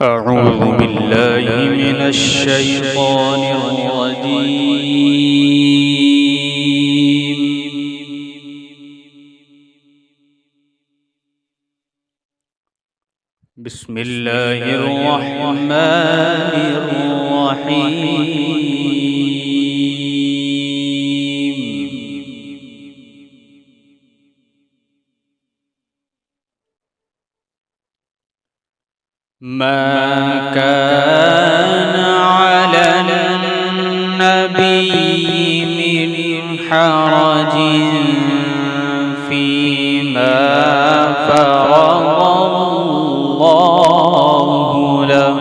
أعوذ بالله من الشيطان الرجيم. بسم الله الرحمن الرحيم. ما كان على النبي من حرج فيما فرض الله له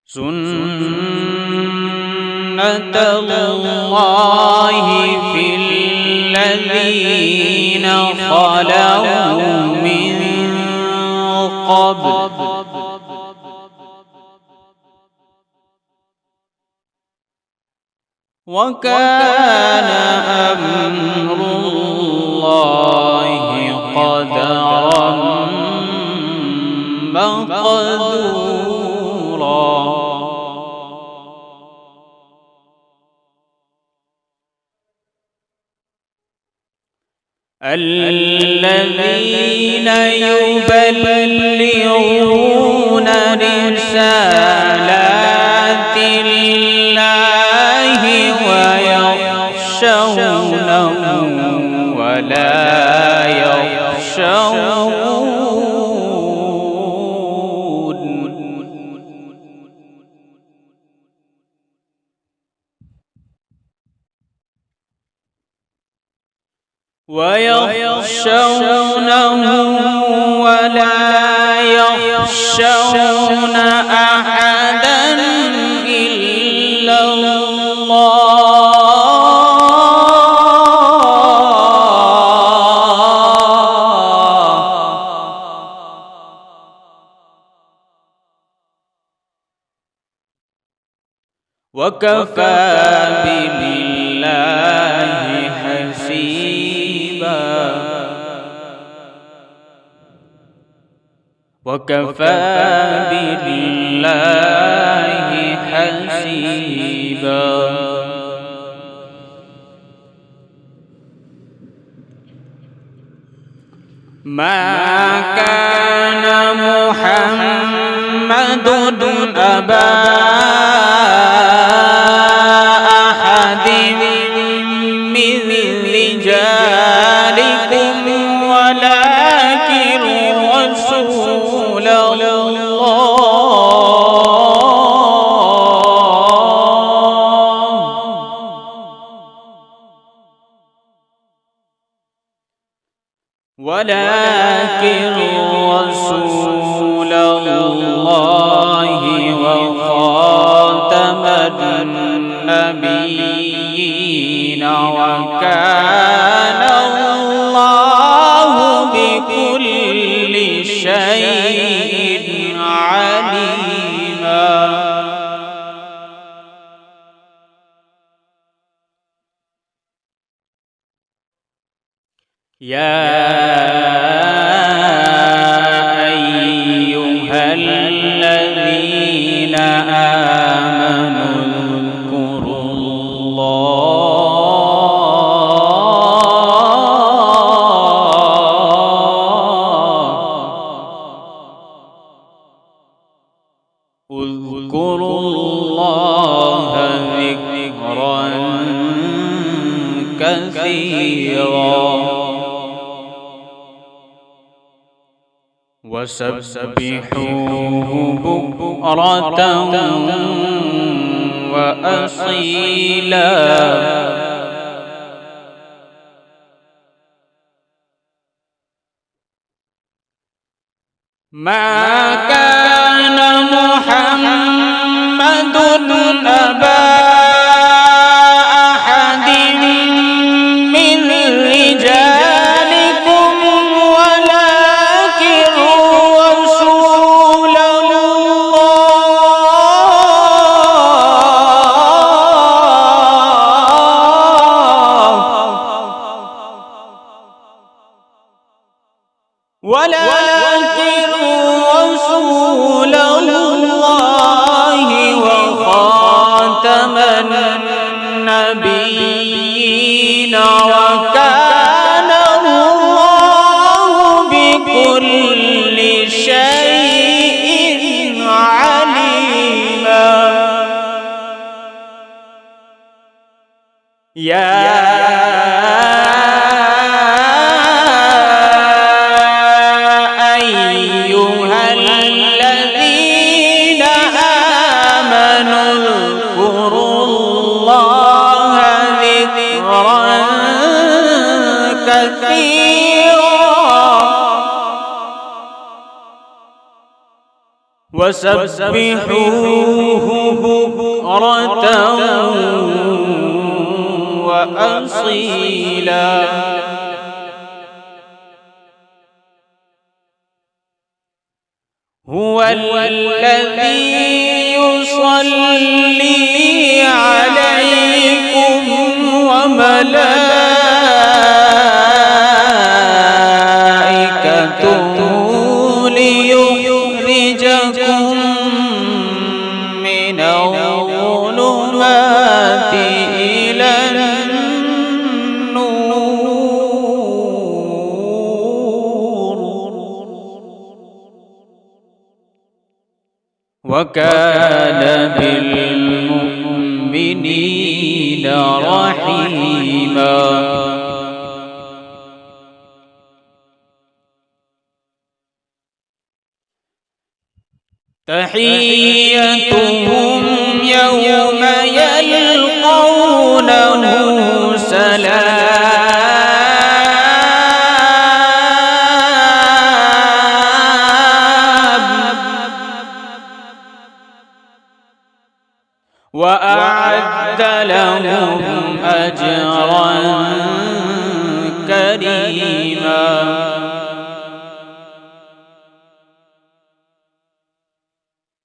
سنة الله في الذين خلوا من قبل وكان أمر الله قدرا مقدورا. الذين يبلغون رسالات الله ويخشونه ولا يخشون ولا يخشون أحدا إلا الله. وكفى بالله حسيبا. وكفى بالله حسيبا. ما كان محمد أبا أحد من رجالكم ولكن رسول الله وخاتم النبيين وكان الله بكل شيء عليما. يا أيها الذين آمنوا اذكروا الله ذكرا كثيرا وسبحوه بكرة وأصيلا. ما كان محمد أبا أحد من رجالكم ولكن رسول الله ولكن رسول الله وخاتم النبيين وكان الله بكل شيء عليما. وسبحوه بكرة وأصيلا. هو الذي يصلي عليكم وملائكته ليخرجكم من الظلمات إلى النور وكان بالمؤمنين رحيما. تحيتهم يوم يلقونه سلام وأعد لهم أجرا كريما.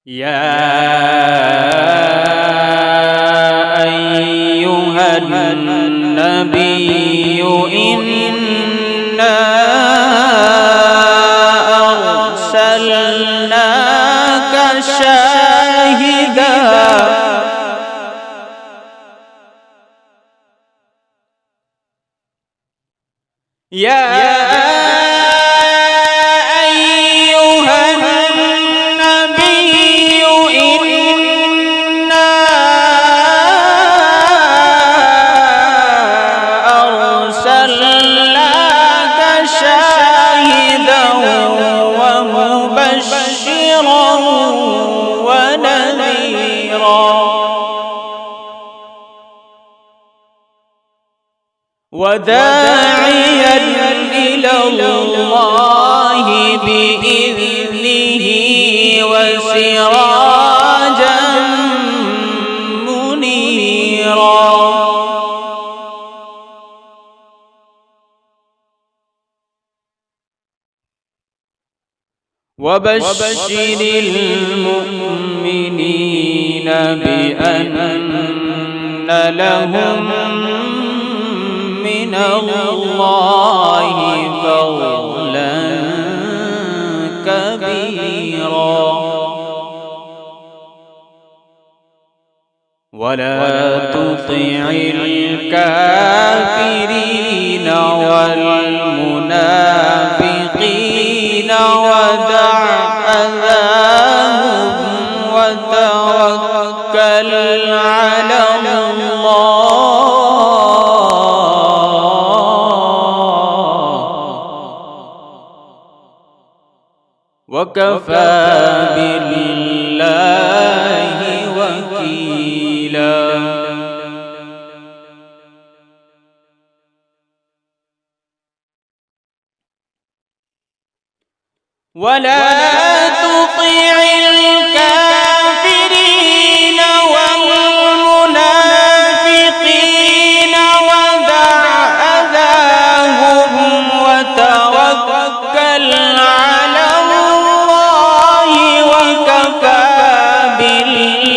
يا أيها النبي إنا أرسلناك شاهدا وداعيا إلى الله بإذنه وسراجا منيرا. وبشر المؤمنين بأن لهم من الله فضلا كبيرا. ولا تطع الكافرين والمنافقين ودع أذاهم وتوكل على الله وكفى بالله وكيلا. ولا تطع الكافرين والمنافقين ودع أذاهم وتوكل على الله وكفى بالله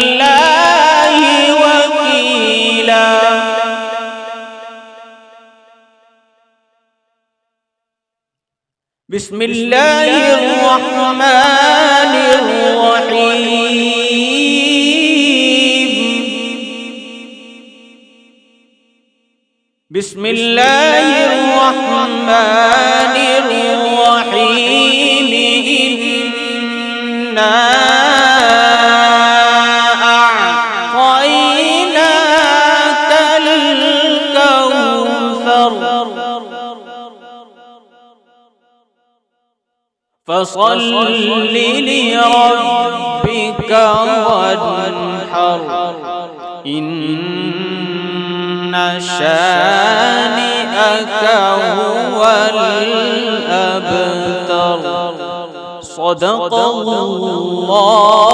وكيلا. بسم الله الرحمن الرحيم بسم الله الرحمن الرحيم إنا أعطيناك الكوثر فصل لربك وانحر إن شانئك هو الأبتر صدق الله